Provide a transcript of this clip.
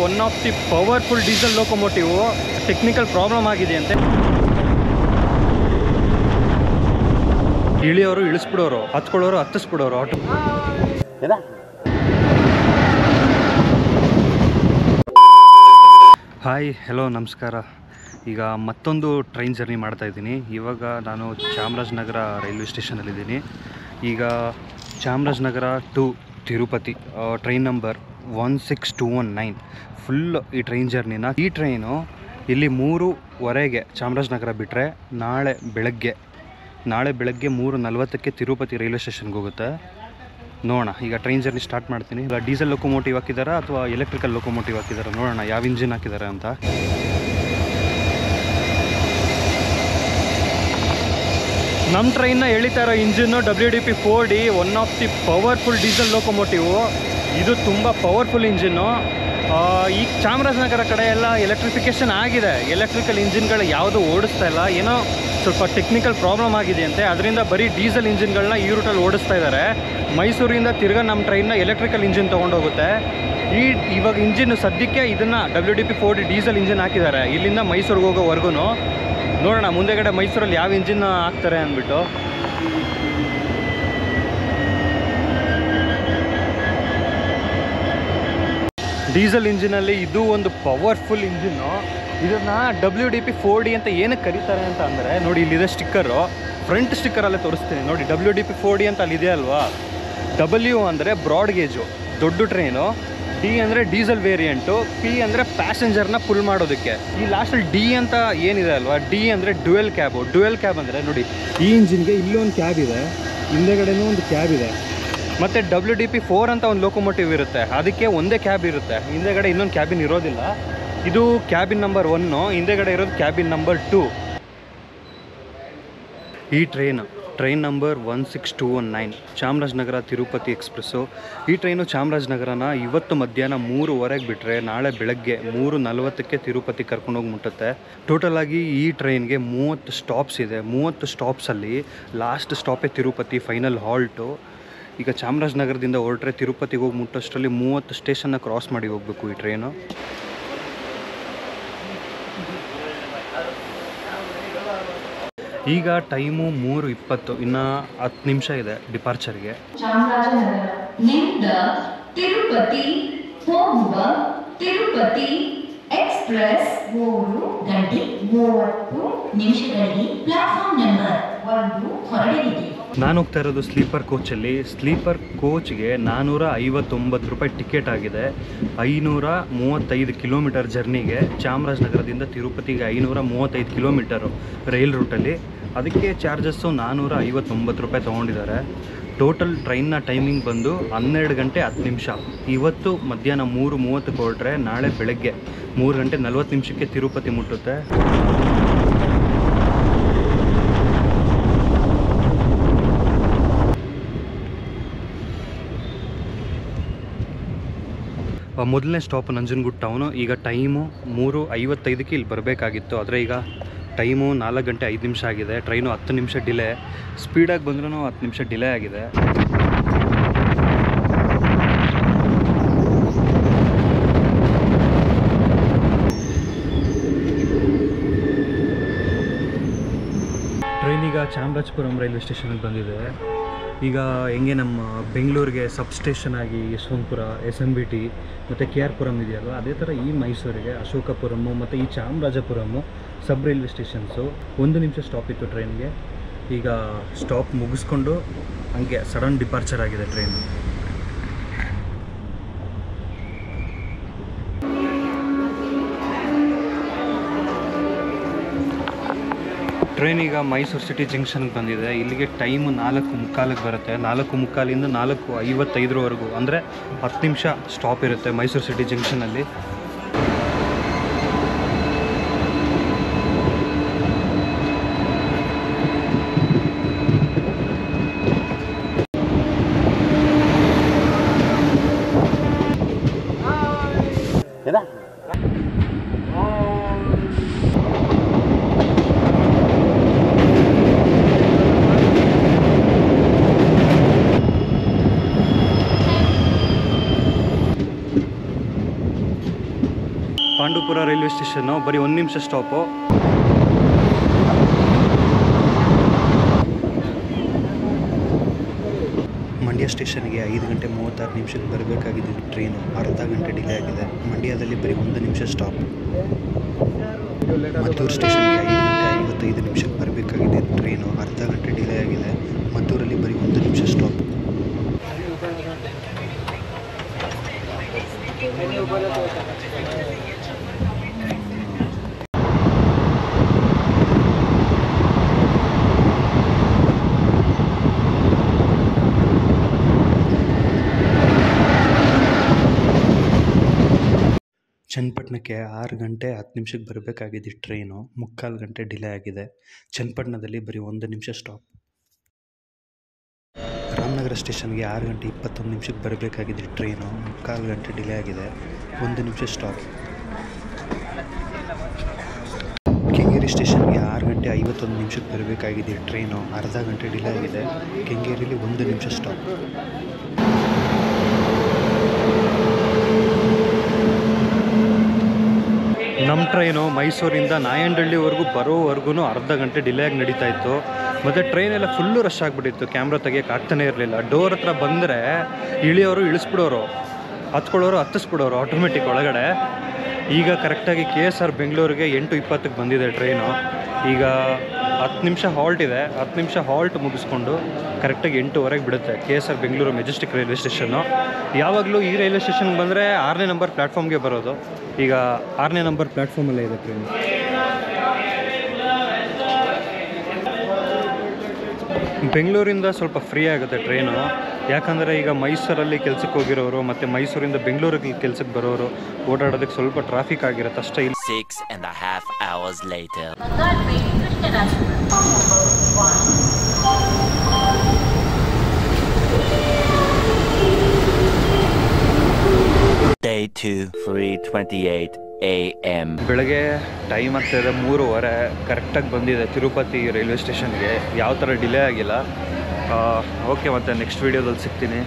One of the powerful diesel locomotive technical problem ಆಗಿದೆ ಅಂತೆ. ಇಳಿಯೋರು ಇಳಿಸ್ಬಿಡೋರು, ಹತ್ಕೊಳ್ಳೋರು ಹತ್ತಿಸ್ಬಿಡೋರು auto. Hi, hello, ನಮಸ್ಕಾರ. ಈಗ ಮತ್ತೊಂದು ಟ್ರೈನ್ ಜರ್ನಿ ಮಾಡ್ತಾಯಿದ್ದೀನಿ. ಇವಾಗ ನಾನು ಚಾಮರಾಜನಗರ ರೈಲ್ವೆ ಸ್ಟೇಷನಲ್ಲಿದ್ದೀನಿ. ಈಗ Chamarajanagar to Tirupati train number 16219 full ಈ ಟ್ರೈನ್ ಜರ್ನಿನ. ಈ ಟ್ರೈನು ಇಲ್ಲಿ 3:15 ಚಾಮರಾಜನಗರ ಬಿಟ್ಟರೆ ನಾಳೆ ಬೆಳಗ್ಗೆ 3:40ಕ್ಕೆ ತಿರುಪತಿ ರೈಲ್ವೆ ಸ್ಟೇಷನ್ಗೆ ಹೋಗುತ್ತೆ. ನೋಡೋಣ, ಈಗ ಟ್ರೈನ್ ಜರ್ನಿ ಸ್ಟಾರ್ಟ್ ಮಾಡ್ತೀನಿ. ಈಗ ಡೀಸೆಲ್ ಲೊಕೊಮೋಟಿವ್ ಹಾಕಿದಾರಾ ಅಥವಾ ಎಲೆಕ್ಟ್ರಿಕಲ್ ಲೊಕೊಮೋಟಿವ್ ಹಾಕಿದಾರಾ ನೋಡೋಣ, ಯಾವ ಇಂಜಿನ್ ಹಾಕಿದ್ದಾರೆ ಅಂತ. ನಮ್ಮ ಟ್ರೈನ್ನ ಎಳಿತಾ ಇರೋ engine WDP 4D, one of the powerful diesel locomotive. ಇದು ತುಂಬ ಪವರ್ಫುಲ್ ಇಂಜಿನ್ನು. ಈ ಚಾಮರಾಜನಗರ ಕಡೆ ಎಲ್ಲ ಎಲೆಕ್ಟ್ರಿಫಿಕೇಷನ್ ಆಗಿದೆ, ಎಲೆಕ್ಟ್ರಿಕಲ್ ಇಂಜಿನ್ಗಳು ಯಾವುದು ಓಡಿಸ್ತಾ ಇಲ್ಲ. ಏನೋ ಸ್ವಲ್ಪ ಟೆಕ್ನಿಕಲ್ ಪ್ರಾಬ್ಲಮ್ ಆಗಿದೆ ಅಂತೆ, ಅದರಿಂದ ಬರೀ ಡೀಸೆಲ್ ಇಂಜಿನ್ಗಳನ್ನ ಈ ರೂಟಲ್ಲಿ ಓಡಿಸ್ತಾ ಇದ್ದಾರೆ. ಮೈಸೂರಿಂದ ತಿರ್ಗಾ ನಮ್ಮ ಟ್ರೈನ್ನ ಎಲೆಕ್ಟ್ರಿಕಲ್ ಇಂಜಿನ್ ತೊಗೊಂಡೋಗುತ್ತೆ. ಇವಾಗ ಇಂಜಿನ್ ಸದ್ಯಕ್ಕೆ ಇದನ್ನು WDP 4D ಡೀಸೆಲ್ ಇಂಜಿನ್ ಹಾಕಿದ್ದಾರೆ. ಇಲ್ಲಿಂದ ಮೈಸೂರಿಗೆ ಹೋಗೋವರೆಗೂ ನೋಡೋಣ ಮುಂದೆಗಡೆ ಮೈಸೂರಲ್ಲಿ ಯಾವ ಇಂಜಿನ್ ಹಾಕ್ತಾರೆ ಅಂದ್ಬಿಟ್ಟು. ಡೀಸೆಲ್ ಇಂಜಿನಲ್ಲಿ ಇದು ಒಂದು ಪವರ್ಫುಲ್ ಇಂಜಿನ್ನು. ಇದನ್ನು WDP 4D ಅಂತ ಏನಕ್ಕೆ ಕರೀತಾರೆ ಅಂತ ಅಂದರೆ, ನೋಡಿ ಇಲ್ಲಿದೆ ಸ್ಟಿಕ್ಕರು, ಫ್ರಂಟ್ ಸ್ಟಿಕ್ಕರಲ್ಲೇ ತೋರಿಸ್ತೀನಿ ನೋಡಿ. WDP 4D ಅಂತ ಅಲ್ಲಿದೆ ಅಲ್ವಾ. W ಅಂದರೆ ಬ್ರಾಡ್ ಗೇಜು, ದೊಡ್ಡ ಟ್ರೈನು. D ಅಂದರೆ ಡೀಸೆಲ್ ವೇರಿಯಂಟು. P ಅಂದರೆ ಪ್ಯಾಸೆಂಜರ್ನ ಪುಲ್ ಮಾಡೋದಕ್ಕೆ. ಈ ಲಾಸ್ಟಲ್ಲಿ D ಅಂತ ಏನಿದೆ ಅಲ್ವಾ, D ಅಂದರೆ ಡ್ಯುಯಲ್ ಕ್ಯಾಬು. ಡ್ಯುಯಲ್ ಕ್ಯಾಬ್ ಅಂದರೆ ನೋಡಿ, ಈ ಇಂಜಿನ್ಗೆ ಇಲ್ಲೊಂದು ಕ್ಯಾಬ್ ಇದೆ, ಹಿಂದೆಗಡೆನೂ ಒಂದು ಕ್ಯಾಬ್ ಇದೆ. ಮತ್ತು WDP 4 ಅಂತ ಒಂದು ಲೋಕೋಮೋಟಿವ್ ಇರುತ್ತೆ, ಅದಕ್ಕೆ ಒಂದೇ ಕ್ಯಾಬ್ ಇರುತ್ತೆ, ಹಿಂದೆಗಡೆ ಇನ್ನೊಂದು ಕ್ಯಾಬಿನ್ ಇರೋದಿಲ್ಲ. ಇದು ಕ್ಯಾಬಿನ್ ನಂಬರ್ 1, ಹಿಂದೆಗಡೆ ಇರೋದು ಕ್ಯಾಬಿನ್ ನಂಬರ್ 2. ಈ train number 16219 Chamarajanagar Tirupati express. ಈ ಟ್ರೈನು ಚಾಮರಾಜನಗರನ ಇವತ್ತು ಮಧ್ಯಾಹ್ನ 3:15 ಬಿಟ್ಟರೆ ನಾಳೆ ಬೆಳಗ್ಗೆ 3:40ಕ್ಕೆ ತಿರುಪತಿ ಕರ್ಕೊಂಡೋಗಿ ಮುಟ್ಟುತ್ತೆ. ಟೋಟಲಾಗಿ ಈ ಟ್ರೈನ್ಗೆ 30 ಸ್ಟಾಪ್ಸ್ ಇದೆ. 30 ಸ್ಟಾಪ್ಸಲ್ಲಿ ಲಾಸ್ಟ್ ಸ್ಟಾಪೇ ತಿರುಪತಿ, ಫೈನಲ್ ಹಾಲ್ಟು. ಈಗ ಚಾಮರಾಜನಗರದಿಂದ ಹೊರಟ್ರೆ ತಿರುಪತಿಗೆ ಹೋಗಿ ಮುಟ್ಟೋಷ್ಟರಲ್ಲಿ 30 ಸ್ಟೇಷನ್ನ ಕ್ರಾಸ್ ಮಾಡಿ ಹೋಗಬೇಕು ಈ ಟ್ರೈನು. ಈಗ ಟೈಮು 3:20, ಇನ್ನು 10 ನಿಮಿಷ ಇದೆ ಡಿಪಾರ್ಚರ್ಗೆ. ಚಾಮರಾಜನಗರದಿಂದ ತಿರುಪತಿ ಹೋಗುವ ತಿರುಪತಿ ಎಕ್ಸ್ಪ್ರೆಸ್ 3:30 ಪ್ಲಾಟ್ಫಾರ್ಮ್ ನಂಬರ್ 1 ಹೊರಡಲಿದೆ. ನಾನು ಹೋಗ್ತಾ ಇರೋದು ಸ್ಲೀಪರ್ ಕೋಚಲ್ಲಿ. ಸ್ಲೀಪರ್ ಕೋಚ್ಗೆ 459 ರೂಪಾಯಿ ಟಿಕೆಟ್ ಆಗಿದೆ. 535 ಕಿಲೋಮೀಟರ್ ಜರ್ನಿಗೆ, ಚಾಮರಾಜನಗರದಿಂದ ತಿರುಪತಿಗೆ 535 ಕಿಲೋಮೀಟರು ರೈಲ್ ರೂಟಲ್ಲಿ. ಅದಕ್ಕೆ ಚಾರ್ಜಸ್ಸು 459 ರೂಪಾಯಿ ತೊಗೊಂಡಿದ್ದಾರೆ. ಟೋಟಲ್ ಟ್ರೈನ್ನ ಟೈಮಿಂಗ್ ಬಂದು 12 ಗಂಟೆ 10 ನಿಮಿಷ. ಇವತ್ತು ಮಧ್ಯಾಹ್ನ 3:30ಕ್ಕೆ ಹೊರಟ್ರೆ ನಾಳೆ ಬೆಳಗ್ಗೆ 3 ಗಂಟೆ 40 ನಿಮಿಷಕ್ಕೆ ತಿರುಪತಿ ಮುಟ್ಟುತ್ತೆ. ಮೊದಲನೇ ಸ್ಟಾಪ್ ನಂಜನಗೂಡು ಟೌನು. ಈಗ ಟೈಮು 3:55ಕ್ಕೆ ಇಲ್ಲಿ ಬರಬೇಕಾಗಿತ್ತು, ಆದರೆ ಈಗ ಟೈಮು 4 ಗಂಟೆ 5 ನಿಮಿಷ ಆಗಿದೆ. ಟ್ರೈನು 10 ನಿಮಿಷ ಡಿಲೇ. ಸ್ಪೀಡಾಗಿ ಬಂದ್ರೂ 10 ನಿಮಿಷ ಡಿಲೇ ಆಗಿದೆ. ಟ್ರೈನೀಗ ಚಾಮರಾಜಪುರಂ ರೈಲ್ವೆ ಸ್ಟೇಷನ್ಗೆ ಬಂದಿದೆ. ಈಗ ಹೆಂಗೆ ನಮ್ಮ ಬೆಂಗಳೂರಿಗೆ ಸಬ್ ಸ್ಟೇಷನ್ ಆಗಿ ಯಶವಂತಪುರ, SMBT ಮತ್ತು KR ಪುರಂ ಇದೆಯಲ್ವ, ಅದೇ ಥರ ಈ ಮೈಸೂರಿಗೆ ಅಶೋಕಪುರಮು ಮತ್ತು ಈ ಚಾಮರಾಜಪುರಮು ಸಬ್ ರೈಲ್ವೆ ಸ್ಟೇಷನ್ಸು. 1 ನಿಮಿಷ ಸ್ಟಾಪ್ ಇತ್ತು ಟ್ರೈನ್ಗೆ. ಈಗ ಸ್ಟಾಪ್ ಮುಗಿಸ್ಕೊಂಡು ಹಂಗೆ ಸಡನ್ ಡಿಪಾರ್ಚರ್ ಆಗಿದೆ ಟ್ರೈನು. ಟ್ರೈನ್ ಈಗ ಮೈಸೂರು ಸಿಟಿ ಜಂಕ್ಷನ್ಗೆ ಬಂದಿದೆ. ಇಲ್ಲಿಗೆ ಟೈಮು 4:45ಕ್ಕೆ ಬರುತ್ತೆ. 4:45ರಿಂದ 4:55ವರೆಗೂ, ಅಂದರೆ 10 ನಿಮಿಷ ಸ್ಟಾಪ್ ಇರುತ್ತೆ ಮೈಸೂರು ಸಿಟಿ ಜಂಕ್ಷನಲ್ಲಿ. ಪಾಂಡುಪುರ ರೈಲ್ವೆ ಸ್ಟೇಷನ್ನು, ಬರೀ 1 ನಿಮಿಷ ಸ್ಟಾಪು. ಮಂಡ್ಯ ಸ್ಟೇಷನ್ಗೆ 5 ಗಂಟೆ 36 ನಿಮಿಷಕ್ಕೆ ಬರಬೇಕಾಗಿದ್ದು ಟ್ರೈನು ಅರ್ಧ ಗಂಟೆ ಡಿಲೇ ಆಗಿದೆ. ಮಂಡ್ಯದಲ್ಲಿ ಬರೀ 1 ನಿಮಿಷ ಸ್ಟಾಪ್. ಮದ್ದೂರು ಸ್ಟೇಷನ್ಗೆ 5 ಗಂಟೆ 55 ನಿಮಿಷಕ್ಕೆ ಬರಬೇಕಾಗಿದೆ ಟ್ರೈನು ಅರ್ಧ ಗಂಟೆ ಡಿಲೇ ಆಗಿದೆ. ಮದ್ದೂರಲ್ಲಿ ಬರೀ 1 ನಿಮಿಷ ಸ್ಟಾಪ್. ಚನ್ನಪಟ್ಟಣಕ್ಕೆ 6 ಗಂಟೆ 10 ನಿಮಿಷಕ್ಕೆ ಬರಬೇಕಾಗಿದ್ದು ಟ್ರೈನು 3/4 ಗಂಟೆ ಡಿಲೇ ಆಗಿದೆ. ಚನ್ನಪಟ್ಟಣದಲ್ಲಿ ಬರೀ 1 ನಿಮಿಷ ಸ್ಟಾಪ್. ರಾಮನಗರ ಸ್ಟೇಷನ್ಗೆ 6 ಗಂಟೆ 21 ನಿಮಿಷಕ್ಕೆ ಬರಬೇಕಾಗಿದ್ದು ಟ್ರೈನು 3/4 ಗಂಟೆ ಡಿಲೇ ಆಗಿದೆ. 1 ನಿಮಿಷ ಸ್ಟಾಪ್. ಕೆಂಗೇರಿ ಸ್ಟೇಷನ್ಗೆ 6 ಗಂಟೆ 51 ನಿಮಿಷಕ್ಕೆ ಬರಬೇಕಾಗಿದೆ ಟ್ರೈನು ಅರ್ಧ ಗಂಟೆ ಡಿಲೇ ಆಗಿದೆ. ಕೆಂಗೇರಿಯಲ್ಲಿ 1 ನಿಮಿಷ ಸ್ಟಾಪ್. ನಮ್ಮ ಟ್ರೈನು ಮೈಸೂರಿಂದ ನಾಯಂಡಹಳ್ಳಿವರೆಗೂ ಬರೋವರೆಗೂ ಅರ್ಧ ಗಂಟೆ ಡಿಲೇ ಆಗಿ ನಡೀತಾ ಇತ್ತು. ಮತ್ತು ಟ್ರೈನೆಲ್ಲ ಫುಲ್ಲು ರಶ್ ಆಗಿಬಿಟ್ಟಿತ್ತು. ಕ್ಯಾಮ್ರಾ ತೆಗಿಯೋಕೆ ಆಗ್ತಾನೆ ಇರಲಿಲ್ಲ. ಡೋರ್ ಹತ್ರ ಬಂದರೆ ಇಳಿಯೋರು ಇಳಿಸ್ಬಿಡೋರು, ಹತ್ಕೊಳ್ಳೋರು ಹತ್ತಿಸ್ಬಿಡೋರು ಆಟೋಮೆಟಿಕ್ ಒಳಗಡೆ. ಈಗ ಕರೆಕ್ಟಾಗಿ KSR ಬೆಂಗಳೂರಿಗೆ 8:20ಕ್ಕೆ ಬಂದಿದೆ ಟ್ರೈನು. ಈಗ 10 ನಿಮಿಷ ಹಾಲ್ಟ್ ಇದೆ. 10 ನಿಮಿಷ ಹಾಲ್ಟ್ ಮುಗಿಸ್ಕೊಂಡು ಕರೆಕ್ಟಾಗಿ 8:00ಗೆ ಬಿಡುತ್ತೆ KSR Bengaluru Majestic railway station. ಯಾವಾಗಲೂ ಈ ರೈಲ್ವೆ ಸ್ಟೇಷನ್ಗೆ ಬಂದರೆ 6ನೇ ನಂಬರ್ ಪ್ಲ್ಯಾಟ್ಫಾರ್ಮ್ಗೆ ಬರೋದು. ಈಗ 6ನೇ ನಂಬರ್ ಪ್ಲ್ಯಾಟ್ಫಾರ್ಮಲ್ಲೇ ಇದೆ ಟ್ರೈನು. ಬೆಂಗಳೂರಿಂದ ಸ್ವಲ್ಪ ಫ್ರೀ ಆಗುತ್ತೆ ಟ್ರೈನು. ಯಾಕಂದರೆ ಈಗ ಮೈಸೂರಲ್ಲಿ ಕೆಲಸಕ್ಕೆ ಹೋಗಿರೋರು ಮತ್ತು ಮೈಸೂರಿಂದ ಬೆಂಗಳೂರಿಗೆ ಕೆಲಸಕ್ಕೆ ಬರೋರು ಓಡಾಡೋದಕ್ಕೆ ಸ್ವಲ್ಪ ಟ್ರಾಫಿಕ್ ಆಗಿರುತ್ತೆ ಅಷ್ಟೇ. 6.5 hours later. Day 2, 3:28 AM. ಬೆಳಗ್ಗೆ ಟೈಮ್ ಆಗ್ತಾಯಿದೆ 3:30. ಕರೆಕ್ಟಾಗಿ ಬಂದಿದೆ ತಿರುಪತಿ ರೈಲ್ವೆ ಸ್ಟೇಷನ್ಗೆ. ಯಾವ ಥರ ಡಿಲೇ ಆಗಿಲ್ಲ. ಓಕೆ, ಮತ್ತು ನೆಕ್ಸ್ಟ್ ವೀಡಿಯೋದಲ್ಲಿ ಸಿಗ್ತೀನಿ.